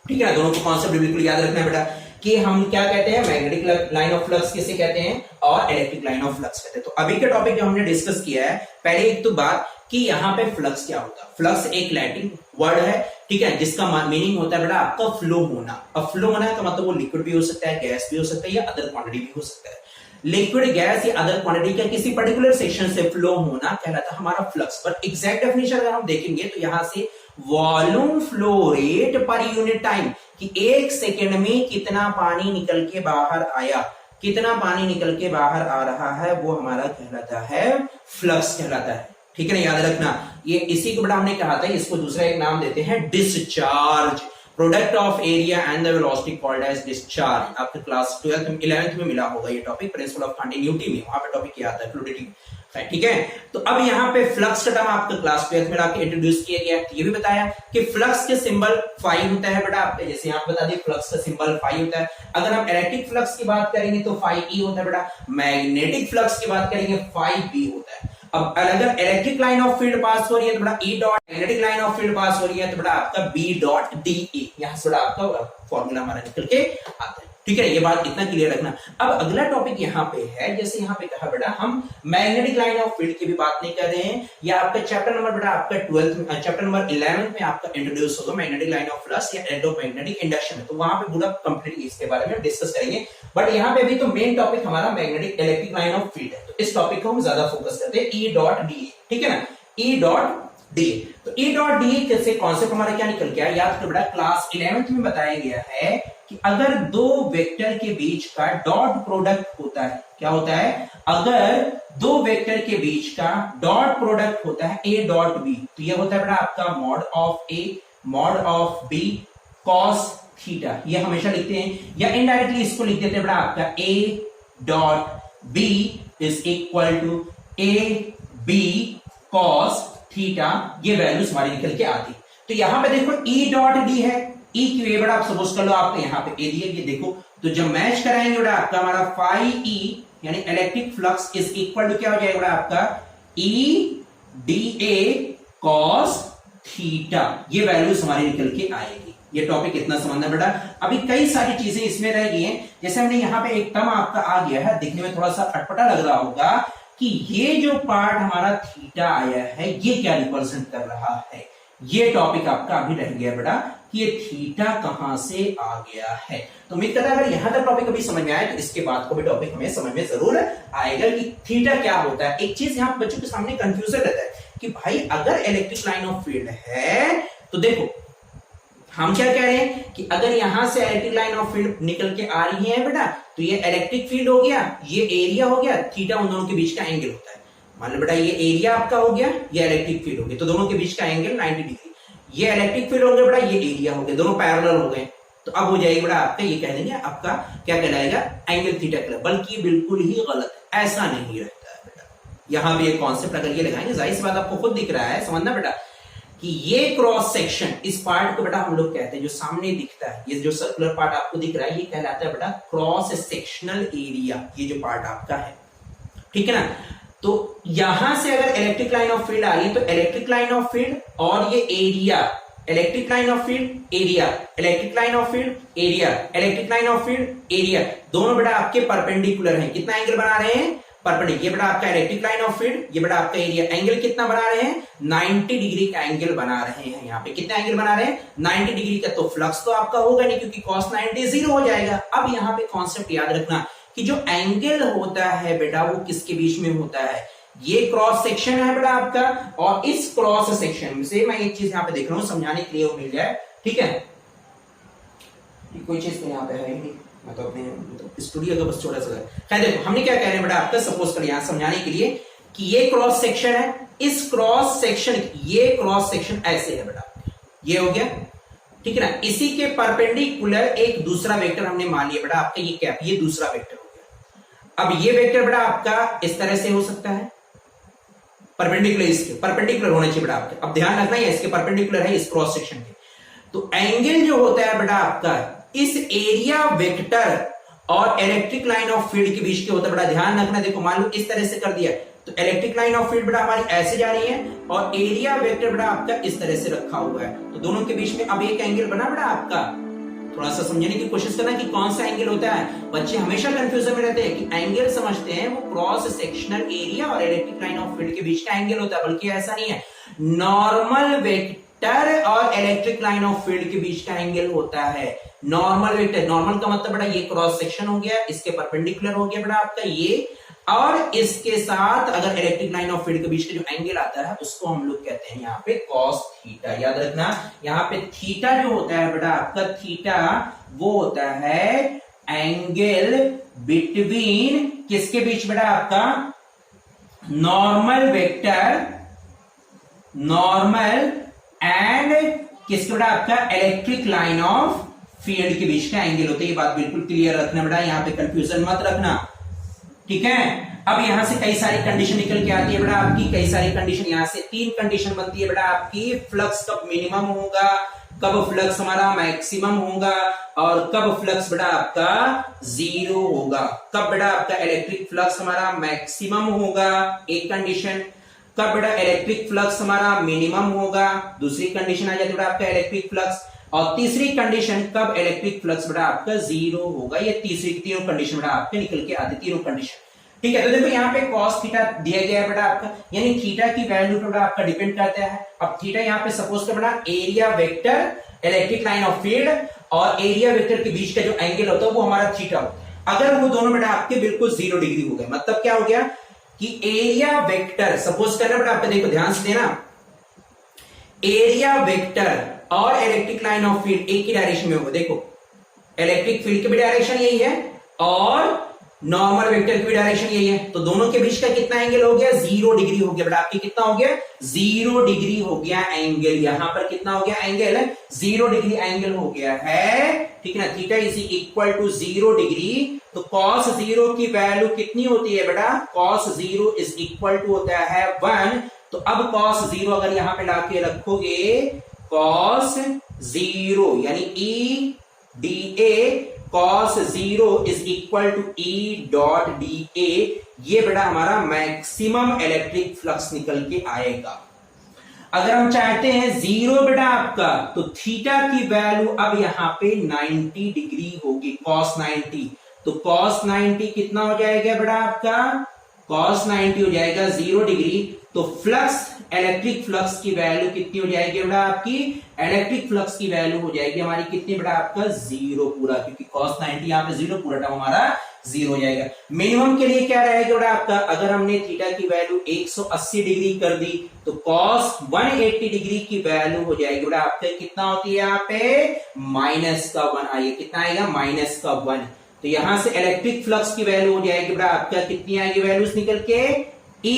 ठीक है। दोनों को कॉन्सेप्ट बिल्कुल याद रखना है बेटा कि हम क्या कहते हैं, मैग्नेटिक लाइन ऑफ फ्लक्स किसे कहते हैं और इलेक्ट्रिक लाइन ऑफ फ्लक्स कहते हैं। तो अभी का टॉपिक जो हमने डिस्कस किया है, पहले एक तो बात कि यहाँ पे फ्लक्स क्या होता है। फ्लक्स एक लैटिन वर्ड है, ठीक है, जिसका मीनिंग होता है बेटा आपका फ्लो होना। अब फ्लो होना का मतलब वो लिक्विड भी हो सकता है, गैस भी हो सकता है, या अदर क्वांटिटी भी हो सकता है। लिक्विड, गैस या अदर क्वांटिटी का किसी पर्टिकुलर सेक्शन से फ्लो होना कहलाता है हमारा फ्लक्स। पर एग्जैक्ट डेफिनेशन अगर हम देखेंगे तो यहां से volume flow rate per unit time, कि एक सेकेंड में कितना पानी निकल के बाहर आया, कितना पानी निकल के बाहर आ रहा है, वो हमारा कहलाता है फ्लक्स कहलाता है, ठीक है ना, याद रखना। ये इसी को बड़ा हमने कहा था, इसको दूसरा एक नाम देते हैं discharge, product of area and the velocity called as discharge. आपके क्लास 12th 11th में मिला होगा ये टॉपिक, प्रिंसिपल ऑफ कंटिन्यूटी में, वहां पे टॉपिक क्या आता है, फ्लूइडिटी, ठीक है। तो अब यहाँ पे फ्लक्स का टर्म आपका क्लास 12th में आके इंट्रोड्यूस किया गया। ये भी बताया कि फ्लक्स के सिंबल फाई होता है बेटा आपके, जैसे यहाँ बता दिए फ्लक्स का सिंबल फाई होता है। अगर हम इलेक्ट्रिक फ्लक्स की बात करेंगे तो फाई ई होता है बेटा, मैग्नेटिक फ्लक्स की बात करेंगे फाई बी होता है। अब अगर electric line of field pass हो रही है तो बड़ा E dot, magnetic line of field pass हो रही है तो बड़ा आपका बी डॉट डी ई, यहां से बड़ा आपका फॉर्मूला हमारा निकल के आता है, ठीक है। ये बात इतना क्लियर रखना। अब अगला टॉपिक यहाँ पे है, जैसे यहाँ पे कहा बेटा हम मैग्नेटिक लाइन ऑफ फील्ड की भी बात नहीं कर रहे हैं, या आपका चैप्टर नंबर बेटा आपका 12th में, चैप्टर नंबर 11th में आपका इंट्रोड्यूस होगा मैग्नेटिक लाइन ऑफ फ्लक्स या इलेक्ट्रोमैग्नेटिक इंडक्शन में, तो वहां पे पूरा कंप्लीटली इसके बारे में डिस्कस करेंगे। बट यहाँ पे भी तो मेन टॉपिक हमारा magnetic electric line of field है, तो इस टॉपिक को हम ज्यादा फोकस करते हैं, ई डॉट डी, ठीक है ना, ई डॉट डी। तो ई डॉट डी कैसे कॉन्सेप्ट हमारा क्या निकल के आया, याद करो बेटा क्लास 11th में बताया गया है कि अगर दो वेक्टर के बीच का डॉट प्रोडक्ट होता है, क्या होता है, अगर दो वेक्टर के बीच का डॉट प्रोडक्ट होता है ए डॉट बी, तो यह होता है बेटा आपका mod of A mod of B cos theta, ये हमेशा लिखते हैं, या इनडायरेक्टली इसको लिख देते हैं बेटा आपका A dot B is equal to A B cos theta, ये वैल्यूज हमारी निकल के आती। तो यहां पे देखो ई डॉट डी है, ई की बड़ा आप सपोज कर लो आपको यहाँ पे ए दिए, ये देखो, तो जब मैच कराएंगे बेटा आपका हमारा फाई ई यानी electric flux is equal to क्या हो जाएगा बेटा आपका E D A cos theta, ये वैल्यूज हमारी निकल के आएगी। ये टॉपिक कितना समझना बेटा, अभी कई सारी चीजें इसमें रह गई हैं, जैसे हमने यहाँ पे एक टर्म आपका आ गया है, दिखने में थोड़ा सा अटपटा लग रहा होगा कि ये जो पार्ट हमारा थीटा आया है ये क्या रिप्रेजेंट कर रहा है, ये टॉपिक आपका अभी रह गया बेटा कि ये थीटा कहां से आ गया है। तो उम्मीद करता है अगर यहां तक टॉपिक अभी समझ में आया तो इसके बाद को भी टॉपिक हमें समझ में जरूर आएगा कि थीटा क्या होता है। एक चीज यहां बच्चों के सामने कंफ्यूजन रहता है कि भाई अगर इलेक्ट्रिक लाइन ऑफ फील्ड है तो देखो हम क्या कह रहे हैं कि अगर यहां से इलेक्ट्रिक लाइन ऑफ फील्ड निकल के आ रही है बेटा तो ये इलेक्ट्रिक फील्ड हो गया, ये एरिया हो गया, थीटा उन दोनों के बीच का एंगल होता है। मान लो बेटा ये एरिया आपका हो गया, ये इलेक्ट्रिक फील्ड हो गया, तो दोनों के बीच का एंगल 90 डिग्री, ये इलेक्ट्रिक फील्ड हो गया बेटा, ये एरिया हो गया, दोनों पैरेलल हो गए, तो तो अब हो जाएगा बेटा आपका, ये कह देंगे आपका क्या कहलाएगा, एंगल थीटा कहलाएगा। बल्कि ये बिल्कुल ही गलत है, ऐसा नहीं रहता है बेटा। यहाँ पे ये कॉन्सेप्ट अगर ये लगाएंगे, जाहिर सी बात आपको खुद दिख रहा है, समझना बेटा कि ये क्रॉस सेक्शन, इस पार्ट को बेटा हम लोग कहते हैं, जो सामने दिखता है, ये जो सर्कुलर पार्ट आपको दिख रहा है, ये कहलाता है बेटा क्रॉस सेक्शनल एरिया। ये जो पार्ट आपका है, ठीक है ना। तो यहां से अगर इलेक्ट्रिक लाइन ऑफ फील्ड आ रही है, तो इलेक्ट्रिक लाइन ऑफ फील्ड और ये area, electric line of field area, electric line of field area, electric line of field area, दोनों बेटा आपके परपेंडिकुलर हैं। कितना एंगल बना रहे हैं, परपेंडिकुलर। ये बेटा आपका इलेक्ट्रिक लाइन ऑफ फील्ड, ये बेटा आपका एरिया। एंगल कितना बना रहे हैं, 90 डिग्री का एंगल बना रहे हैं। यहाँ पे कितना एंगल बना रहे हैं, 90 डिग्री का। तो फ्लक्स तो आपका होगा नहीं, क्योंकि cos 90 जीरो हो जाएगा। अब यहाँ पे कॉन्सेप्ट याद रखना कि जो एंगल होता है बेटा वो किसके बीच में होता है, ये क्रॉस सेक्शन है बेटा आपका, और इस क्रॉस सेक्शन से मैं एक चीज यहाँ पे देख रहा हूं, समझाने के लिए वो मिल जाए, ठीक है। कोई चीज तो यहाँ पे है ही नहीं, मैं तो अपने स्टूडियो का बस छोटा सा है। खैर देखो, हमने क्या कह रहे हैं बेटा आपका, सपोज कर यहां समझाने के लिए कि ये क्रॉस सेक्शन है, इस क्रॉस सेक्शन, ये क्रॉस सेक्शन ऐसे है बेटा, ये हो गया, ठीक है ना। इसी के परपेंडिकुलर एक दूसरा वेक्टर हमने मान लिया बेटा आपका, ये कैप, ये दूसरा वेक्टर हो गया। अब ये वेक्टर बेटा आपका इस तरह से हो सकता है, परपेंडिकुलर, इसके परपेंडिकुलर होना चाहिए बेटा आपके। अब ध्यान रखना है, इसके परपेंडिकुलर है इस क्रॉस सेक्शन के। तो एंगल जो होता है बेटा आपका इस एरिया वेक्टर और इलेक्ट्रिक लाइन ऑफ फील्ड के बीच के होता है बेटा, ध्यान रखना। देखो मान लो इस तरह से कर दिया, तो इलेक्ट्रिक लाइन ऑफ फील्ड बेटा हमारी ऐसे जा रही है, और एरिया वेक्टर बेटा आपका इस तरह से रखा हुआ है। तो दोनों के बीच में अब एक एंगल बना बेटा आपका। थोड़ा सा समझने की कोशिश करना कि कौन सा एंगल होता है। बच्चे हमेशा कंफ्यूजन में रहते हैं कि एंगल समझते हैं वो क्रॉस सेक्शनल एरिया और इलेक्ट्रिक लाइन ऑफ फील्ड के बीच का एंगल होता है, बल्कि ऐसा नहीं है। नॉर्मल वेक्टर और इलेक्ट्रिक लाइन ऑफ फील्ड के बीच का एंगल होता है। नॉर्मल वेक्टर, नॉर्मल का मतलब बेटा ये क्रॉस सेक्शन हो गया, इसके परपेंडिकुलर हो गया बेटा आपका ये, और इसके साथ अगर इलेक्ट्रिक लाइन ऑफ फील्ड के बीच का जो एंगल आता है उसको हम लोग कहते हैं यहाँ पे कॉस थीटा। याद रखना, यहाँ पे थीटा जो होता है बेटा आपका, थीटा वो होता है एंगल बिटवीन किसके बीच बेटा आपका, नॉर्मल वेक्टर, नॉर्मल एंड किसके बेटा आपका इलेक्ट्रिक लाइन ऑफ फील्ड के बीच का एंगल होता है। ये बात बिल्कुल क्लियर रखना बेटा, यहाँ पे कंफ्यूजन मत रखना, ठीक है। अब यहां से कई सारी कंडीशन निकल के आती है बेटा आपकी, कई सारी कंडीशन, यहां से 3 कंडीशन बनती है बेटा आपकी। फ्लक्स कब मिनिमम होगा, कब फ्लक्स हमारा मैक्सिमम होगा, और कब फ्लक्स बेटा आपका जीरो होगा। कब बेटा आपका इलेक्ट्रिक फ्लक्स हमारा मैक्सिमम होगा, एक कंडीशन। कब बेटा इलेक्ट्रिक फ्लक्स हमारा मिनिमम होगा, दूसरी कंडीशन आ जाती है बेटा आपका इलेक्ट्रिक फ्लक्स। और तीसरी कंडीशन कब इलेक्ट्रिक फ्लक्स बेटा आपका जीरो होगा। ये तीसरी, तीनों कंडीशन बेटा आपके निकल के आती, तीनों कंडीशन, ठीक है। तो देखो यहाँ पे cos थीटा दिया गया है बेटा आपका, यानी थीटा की वैल्यू बेटा आपका डिपेंड करता है। अब थीटा यहाँ पे सपोज कर बेटा area vector, electric line of field और एरिया वेक्टर के बीच का जो एंगल होता है वो हमारा थीटा होता है। अगर वो दोनों बेटा आपके बिल्कुल 0 डिग्री हो गए, मतलब क्या हो गया कि एरिया वेक्टर, सपोज करना बेटा आपका, देखो ध्यान से देना, एरिया वेक्टर और इलेक्ट्रिक लाइन ऑफ फील्ड एक ही डायरेक्शन में होगा। देखो इलेक्ट्रिक फील्ड की भी डायरेक्शन यही है और नॉर्मल वेक्टर की भी डायरेक्शन यही है, तो दोनों के बीच का कितना एंगल हो गया, 0 डिग्री हो गया बेटा आपकी। कितना हो गया, 0 डिग्री हो गया एंगल। यहां पर कितना हो गया एंगल, 0 डिग्री एंगल हो गया है, ठीक है ना। Theta is equal to 0 degree. तो cos 0 की वैल्यू कितनी होती है बेटा, cos 0 इज इक्वल टू होता है 1। तो अब cos 0 अगर यहां पे लाके रखोगे, cos 0 यानी E dA cos 0 is equal to E dot dA, ये बेटा हमारा मैक्सिमम इलेक्ट्रिक फ्लक्स निकल के आएगा। अगर हम चाहते हैं 0 बेटा आपका, तो थीटा की वैल्यू अब यहां पे 90 डिग्री होगी, cos 90। तो cos 90 कितना हो जाएगा बेटा आपका, cos 90 हो जाएगा 0 डिग्री। तो फ्लक्स, इलेक्ट्रिक फ्लक्स की वैल्यू कितनी हो जाएगी बेटा आपकी, इलेक्ट्रिक फ्लक्स की वैल्यू हो जाएगी हमारी कितनी बेटा आपका, 0 पूरा, क्योंकि cos 90 यहाँ पे 0, पूरा टर्म हमारा 0 हो जाएगा। मिनिमम के लिए क्या रहेगा बेटा आपका, अगर हमने थीटा की वैल्यू 180 डिग्री कर दी, तो cos 180 डिग्री की वैल्यू हो जाएगी बेटा आपका, कितना होती है यहाँ पे, -1 आइए, कितना आएगा, -1। तो यहां से इलेक्ट्रिक फ्लक्स की वैल्यू हो जाएगी बेटा आपका, कितनी आएगी वैल्यूज निकल के, E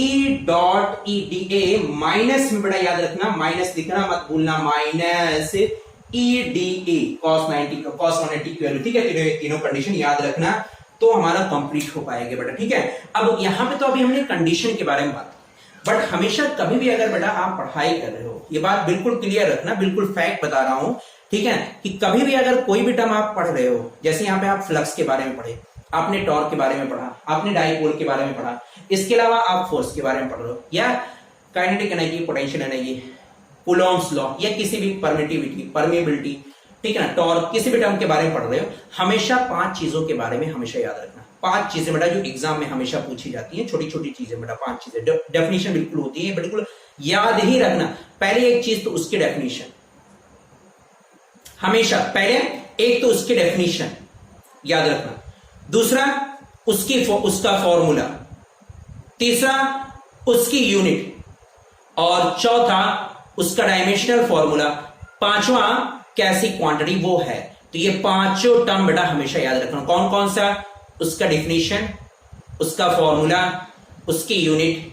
dot E dA, minus में बड़ा याद रखना, माइनस दिखना मत भूलना, माइनस EDA cos 90 cos 180 की वैल्यू, ठीक है। तीनों कंडीशन याद रखना तो हमारा कंप्लीट हो पाएगा बेटा, ठीक है। अब यहां पे तो अभी हमने कंडीशन के बारे में बात, बट हमेशा कभी भी अगर बेटा आप पढ़ाई कर रहे हो, ये बात बिल्कुल क्लियर रखना, बिल्कुल फैक्ट बता रहा हूं, ठीक है, कि कभी भी अगर कोई भी टर्म आप पढ़ रहे हो, जैसे यहाँ पे आप फ्लक्स के बारे में पढ़े, आपने टॉर्क के बारे में पढ़ा, आपने डाइपोल के बारे में पढ़ा, इसके अलावा आप फोर्स के बारे में पढ़ रहे हो, या kinetic energy, potential energy, Coulomb's law, या किसी भी परमिएबिलिटी, ठीक है ना, टॉर्क, किसी भी टर्म के बारे में पढ़ रहे हो, हमेशा 5 चीजों के बारे में हमेशा याद रखना। 5 चीजें बेटा जो एग्जाम में हमेशा पूछी जाती है, छोटी छोटी चीजें बेटा, 5 चीजें, डेफिनेशन बिल्कुल होती है, बिल्कुल याद ही रखना। पहले एक चीज तो उसकी डेफिनेशन, हमेशा पहले एक तो उसकी डेफिनेशन याद रखना, दूसरा उसका फॉर्मूला, तीसरा उसकी यूनिट, और चौथा उसका डायमेंशनल फॉर्मूला, पांचवा कैसी क्वांटिटी वो है। तो ये 5 टर्म बेटा हमेशा याद रखना। कौन कौन सा? उसका डिफिनीशन, उसका फॉर्मूला, उसकी यूनिट,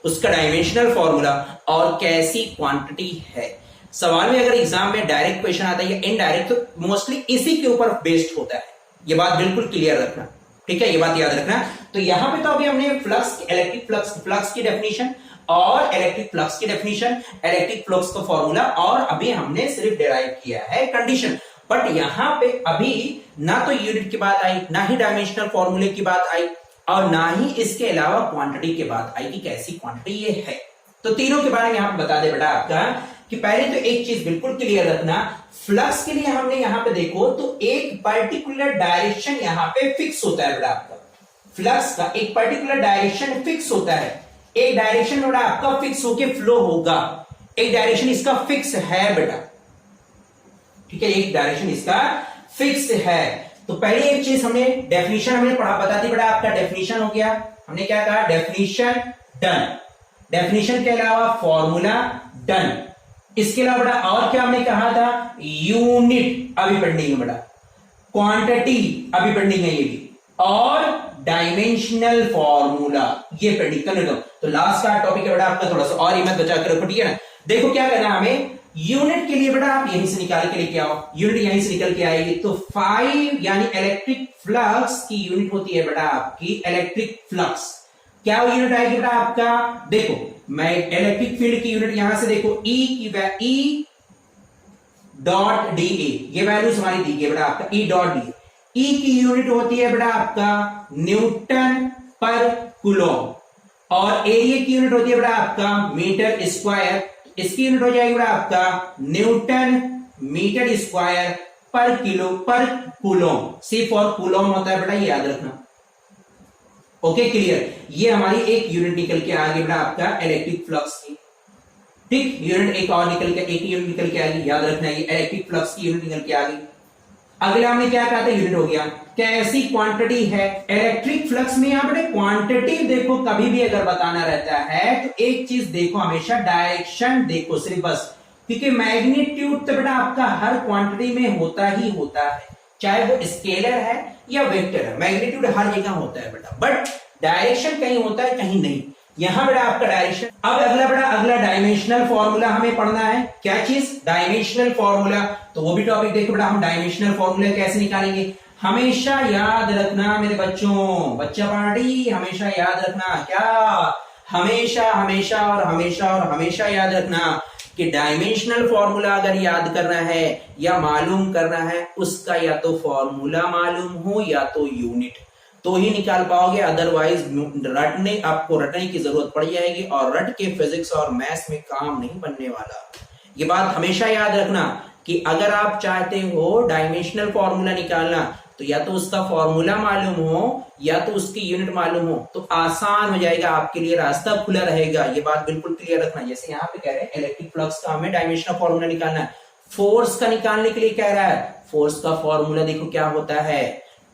उसका डायमेंशनल फॉर्मूला, और कैसी क्वांटिटी है। सवाल में अगर एग्जाम में डायरेक्ट क्वेश्चन आता है या इनडायरेक्ट, तो मोस्टली इसी के ऊपर बेस्ड होता है। ये बात बिल्कुल क्लियर रखना, ठीक है, ये बात याद रखना। तो यहां पे तो अभी हमने फ्लक्स, इलेक्ट्रिक फ्लक्स की डेफिनेशन और इलेक्ट्रिक फ्लक्स की डेफिनेशन, इलेक्ट्रिक फ्लक्स का फॉर्मूला, और अभी हमने सिर्फ डिराइव किया है कंडीशन। बट यहां पे अभी ना तो यूनिट की बात आई, ना ही डायमेंशनल फॉर्मूले की बात आई, और ना ही इसके अलावा क्वांटिटी की बात आई कि कैसी क्वांटिटी ये है। तो तीनों के बारे में यहां पे बता दे बेटा आपका कि पहले तो एक चीज बिल्कुल क्लियर रखना, फ्लक्स के लिए हमने यहां पे देखो तो एक पर्टिकुलर डायरेक्शन यहां पे फिक्स होता है बेटा आपका। फ्लक्स का एक पर्टिकुलर डायरेक्शन फिक्स होता है, एक डायरेक्शन बेटा आपका फिक्स होके फ्लो होगा, एक डायरेक्शन इसका फिक्स है बेटा, ठीक है, एक डायरेक्शन इसका फिक्स है। तो पहले एक चीज हमने डेफिनेशन हमने पढ़ा, बता दी बेटा, आपका डेफिनेशन हो गया, हमने क्या कहा, डेफिनेशन डन, डेफिनेशन के अलावा फॉर्मूला डन, इसके अलावा बेटा और क्या हमने कहा था, यूनिट अभी पेंडिंग है बेटा, क्वांटिटी अभी पेंडिंग है ये भी, और डायमेंशनल फॉर्मूला ये पेंडिंग कर लेता हूं। तो लास्ट का टॉपिक है बेटा आपका, थोड़ा सा और हिम्मत बचा कर रखो, ठीक है ना। देखो क्या करना हमें, यूनिट के लिए बेटा आप यहीं से निकाल के लेके आओ, यूनिट यहीं से निकल के आएगी। तो 5 यानी इलेक्ट्रिक फ्लक्स की यूनिट होती है बेटा आपकी इलेक्ट्रिक फ्लक्स। क्या यूनिट आएगी बेटा आपका, देखो मैं इलेक्ट्रिक फील्ड की यूनिट यहां से देखो, ई डॉट डी ए, ये वैल्यूज हमारी दी गई बेटा आपका, ई डॉट डी, ई की यूनिट होती है बेटा आपका न्यूटन पर कूलॉम, और एरिया की यूनिट होती है बेटा आपका मीटर स्क्वायर, इसकी यूनिट हो जाएगी बेटा आपका न्यूटन मीटर स्क्वायर पर कूलॉम। सी फॉर कूलॉम होता है बेटा, ये याद रखना। ओके क्लियर, ये हमारी एक यूनिट निकल के आ गई बेटा आपका इलेक्ट्रिक फ्लक्स की, ठीक, यूनिट एक और निकल के, एक यूनिट निकल के आ गई, याद रखना, ये इलेक्ट्रिक फ्लक्स की यूनिट निकल के आ गई। अगला हमने क्या कहा था, यूनिट हो गया, कैसी क्वांटिटी है इलेक्ट्रिक फ्लक्स में। यहां पर क्वांटिटी देखो, कभी भी अगर बताना रहता है तो एक चीज देखो, हमेशा डायरेक्शन देखो सिर्फ बस, क्योंकि मैग्नीट्यूड तो बेटा आपका हर क्वांटिटी में होता ही होता है, चाहे वो स्केलर है या वेक्टर है, मैग्नीट्यूड हर जगह होता है बेटा, बट डायरेक्शन कहीं होता है कहीं नहीं। यहां बेटा आपका डायरेक्शन। अब अगला बेटा, अगला डायमेंशनल फॉर्मूला हमें पढ़ना है, क्या चीज, डायमेंशनल फॉर्मूला। तो वो भी टॉपिक देखो बेटा, हम डायमेंशनल फॉर्मूला कैसे निकालेंगे। हमेशा याद रखना मेरे बच्चों, बच्चा पार्टी हमेशा याद रखना, क्या, हमेशा हमेशा और हमेशा और हमेशा याद रखना कि डायमेंशनल फॉर्मूला अगर याद करना है या मालूम करना है, उसका या तो फॉर्मूला मालूम हो या तो यूनिट, तो ही निकाल पाओगे, अदरवाइज आपको रटने की जरूरत पड़ जाएगी, और रट के फिजिक्स और मैथ्स में काम नहीं बनने वाला। ये बात हमेशा याद रखना कि अगर आप चाहते हो डायमेंशनल फॉर्मूला निकालना, तो या तो उसका फॉर्मूला मालूम हो या तो उसकी यूनिट मालूम हो, तो आसान हो जाएगा, आपके लिए रास्ता खुला रहेगा। ये बात बिल्कुल क्लियर रखना। जैसे यहाँ पे कह रहे हैं इलेक्ट्रिक फ्लक्स का हमें डायमेंशनल फॉर्मूला निकालना है, फोर्स का निकालने के लिए कह रहा है, फोर्स का फॉर्मूला देखो क्या होता है,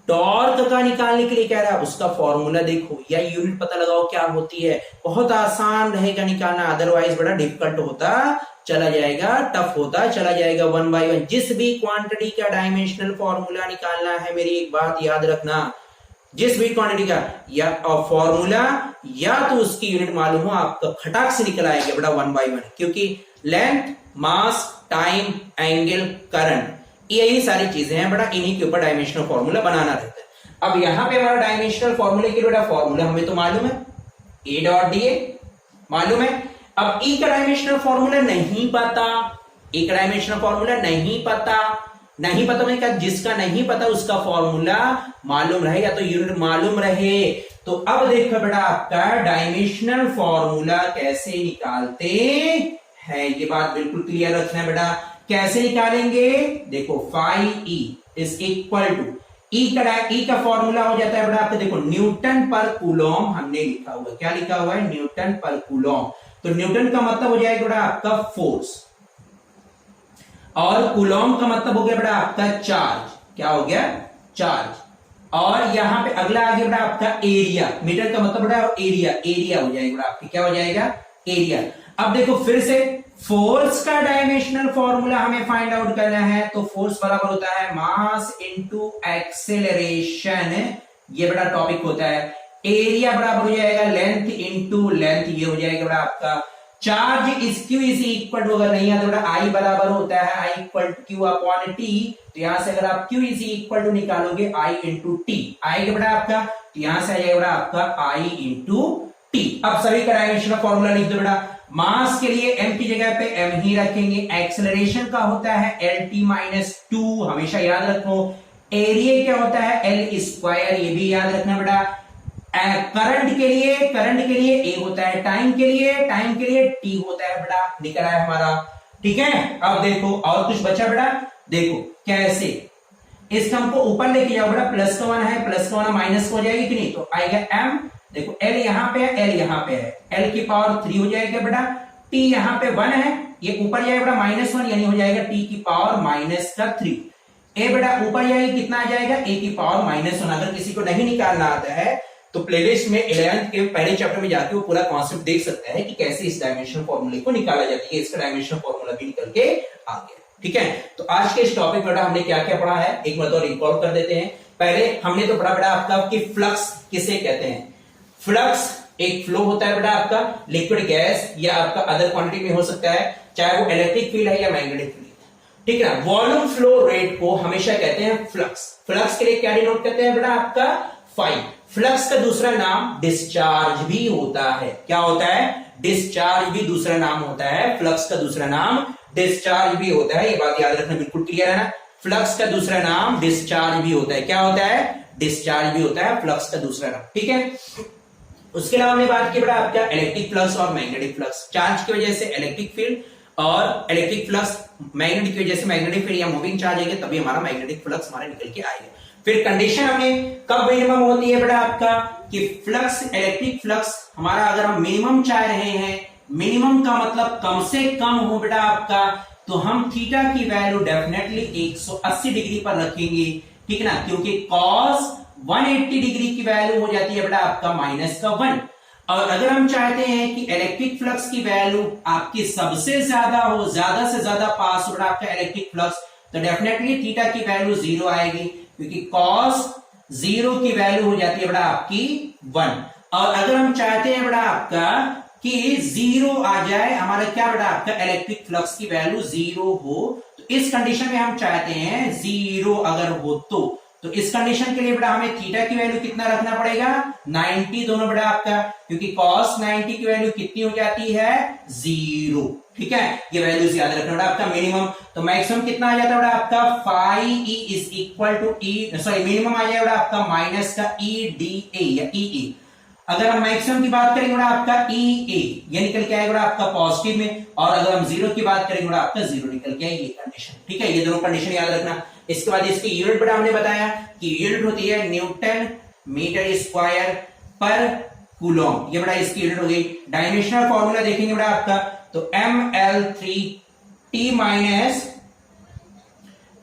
टॉर्क का निकालने के लिए कह रहा है, उसका फॉर्मूला देखो या यूनिट पता लगाओ क्या होती है। बहुत आसान रहेगा निकालना, अदरवाइज बड़ा डिफिकल्ट होता चला जाएगा, टफ होता चला जाएगा, 1 बाय 1। जिस भी क्वांटिटी का डायमेंशनल फॉर्मूला निकालना है, मेरी एक बात याद रखना, जिस भी क्वांटिटी का या फॉर्मूला या तो उसकी यूनिट मालूम हो, आपका खटाक से निकल आएगा बेटा 1 बाय 1, क्योंकि length mass, time, angle, current, यही सारी चीजें हैं बेटा, इन्हीं के ऊपर डायमेंशनल फॉर्मूला बनाना रहता है। अब यहां पे हमारा डायमेंशनल फॉर्मूले के बेटा फॉर्मूला हमें तो मालूम है, ए डॉट डी ए मालूम है। अब ई का डायमेंशनल फॉर्मूला नहीं पता, ई का डायमेंशनल फॉर्मूला नहीं पता, नहीं पता मैंने कहा जिसका नहीं पता उसका फॉर्मूला मालूम रहे या तो यूनिट मालूम रहे। तो अब देखो बेटा आपका डायमेंशनल फॉर्मूला कैसे निकालते हैं, ये बात बिल्कुल क्लियर रखना है बेटा। कैसे निकालेंगे, देखो phi E is equal to E का फॉर्मूला हो जाता है बेटा आपका, देखो न्यूटन पर कूलॉम हमने लिखा हुआ है। क्या लिखा हुआ है, न्यूटन पर कूलॉम। तो न्यूटन का मतलब हो जाएगा बेटा आपका फोर्स, और कूलॉम का मतलब हो गया बेटा आपका चार्ज। क्या हो गया, चार्ज। और यहां पे अगला आ गया बेटा आपका एरिया, मीटर का मतलब बेटा एरिया, एरिया हो जाएगा बेटा आपकी, क्या हो जाएगा, एरिया। अब देखो फिर से फोर्स का डायमेंशनल फॉर्मूला हमें फाइंड आउट करना है, तो फोर्स बराबर होता है मास इनटू एक्सेलरेशन, ये बड़ा टॉपिक होता है। एरिया बराबर हो जाएगा लेंथ इनटू लेंथ, ये हो जाएगा बड़ा आपका। Charge is Q is equal to, अगर नहीं आता बेटा आई बराबर होता है I equal to Q upon T, तो यहां से अगर आप क्यू इज इक्वल टू निकालोगे आई इंटू टी आएगा बेटा आपका, तो यहां से आ जाएगा बेटा आपका आई इंटू टी। अब सभी का डायमेंशनल फॉर्मूला लिख दो बेटा। मास के लिए m की जगह पे m ही रखेंगे, एक्सेलरेशन का होता है lt माइनस 2, हमेशा याद रखो। एरिया क्या होता है l स्क्वायर, ये भी याद रखना बेटा। करंट के लिए a होता है, टाइम के लिए t होता है बेटा, निकल आया हमारा। ठीक है, अब देखो और कुछ बचा बेटा, देखो कैसे इसका हमको ऊपर लेके जाओ बेटा, प्लस का 1 है, प्लस का 1 माइनस हो जाएगी कि नहीं, तो आएगा m, देखो l यहां पे है, l यहां पे है, l की पावर 3 हो जाएगा बेटा, t यहां पे 1 है, ये ऊपर जाएगा बेटा -1, यानी हो जाएगा t की पावर -3। a बेटा ऊपर जाएगा, कितना आ जाएगा, a की पावर -1। अगर किसी को नहीं निकालना आता है तो प्लेलिस्ट में 11th के पहले चैप्टर में जाके वो पूरा कॉन्सेप्ट देख सकता है कि कैसे इस डायमेंशनल फॉर्मूले को निकाला जाता है। इसका डायमेंशनल फॉर्मूला भी निकल के आ गया। ठीक है, तो आज के इस टॉपिक में हमने क्या क्या पढ़ा है एक बार तो रिकॉल कर देते हैं। पहले हमने तो पढ़ा बेटा आपका कि फ्लक्स किसे कहते हैं। फ्लक्स एक फ्लो होता है बेटा आपका, लिक्विड गैस या आपका अदर क्वांटिटी में हो सकता है, चाहे वो इलेक्ट्रिक फील्ड है या मैग्नेटिक फील्ड। ठीक है, वॉल्यूम फ्लो रेट को हमेशा कहते हैं फ्लक्स। फ्लक्स के लिए क्या डिनोट करते हैं बेटा आपका, फाई। फ्लक्स का दूसरा नाम डिस्चार्ज भी होता है। क्या होता है, डिस्चार्ज भी दूसरा नाम होता है। फ्लक्स का दूसरा नाम डिस्चार्ज भी होता है, ये बात याद रखना, बिल्कुल क्लियर है ना। फ्लक्स का दूसरा नाम डिस्चार्ज भी होता है। क्या होता है, डिस्चार्ज भी होता है फ्लक्स का दूसरा नाम। ठीक है, उसके अलावा हमने बात की बेटा आपका इलेक्ट्रिक फ्लक्स और मैग्नेटिक फ्लक्स। चार्ज की वजह से इलेक्ट्रिक फील्ड और इलेक्ट्रिक फ्लक्स, मैग्नेटिक की वजह से मैग्नेटिक फील्ड या मूविंग चार्ज आएगा, तभी हमारा मैग्नेटिक फ्लक्स हमारे निकल के आएगा। फिर कंडीशन हमने कब मिनिमम होती है बेटा आपका, कि फ्लक्स, इलेक्ट्रिक फ्लक्स हमारा अगर हम मिनिमम चाह रहे हैं, मिनिमम का मतलब कम से कम हो बेटा आपका, तो हम थीटा की वैल्यू डेफिनेटली 180 डिग्री पर रखेंगे। ठीक है ना, क्योंकि कॉस 180 डिग्री की वैल्यू हो जाती है बेटा आपका -1। और अगर हम चाहते हैं कि इलेक्ट्रिक फ्लक्स की वैल्यू आपकी सबसे ज्यादा हो, ज्यादा से ज्यादा पास हो बेटा आपका इलेक्ट्रिक फ्लक्स, तो डेफिनेटली थीटा की वैल्यू 0 आएगी, क्योंकि cos 0 की वैल्यू हो जाती है बेटा आपकी 1। और अगर हम चाहते हैं बेटा आपका कि 0 आ जाए हमारा, क्या बेटा आपका इलेक्ट्रिक फ्लक्स की वैल्यू 0 हो, तो इस कंडीशन में हम चाहते हैं 0 अगर हो तो इस कंडीशन के लिए बेटा हमें थीटा की वैल्यू कितना रखना पड़ेगा, 90 दोनों बेटा आपका, क्योंकि cos 90 की वैल्यू कितनी हो जाती है, 0। ठीक है, ये वैल्यूज याद रखना बेटा आपका। मिनिमम तो मैक्सिमम कितना आ जाता है बेटा आपका, phi E is equal to minimum आ जाएगा बेटा आपका माइनस का ई डी ए या ई ए। अगर हम मैक्सिमम की बात करेंगे बेटा आपका ई ए, ये निकल के आएगा बेटा आपका पॉजिटिव में, और अगर हम 0 की बात करेंगे बेटा आपका 0 निकल के आएगी, ये कंडीशन। ठीक है, ये दोनों कंडीशन याद रखना। इसके बाद इसकी यूनिट बेटा हमने बताया कि यूनिट होती है न्यूटन मीटर स्क्वायर पर कूलॉम, ये बेटा इसकी यूनिट हो गई। डायमेंशनल फॉर्मूला देखेंगे बेटा आपका, तो ml3t माइनस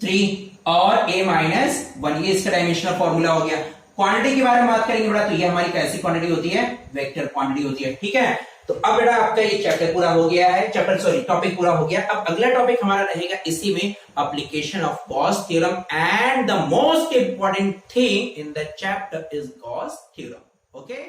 3 और a माइनस 1, ये इसका डायमेंशनल फॉर्मूला हो गया। क्वांटिटी के बारे में बात करेंगे बेटा, तो ये हमारी कैसी क्वांटिटी होती है, वेक्टर क्वांटिटी होती है। ठीक है, तो अब बेटा आपका ये चैप्टर पूरा हो गया है, टॉपिक पूरा हो गया। अब अगला टॉपिक हमारा रहेगा इसी में, application of Gauss theorem, and the most important thing in the chapter is Gauss theorem. Okay.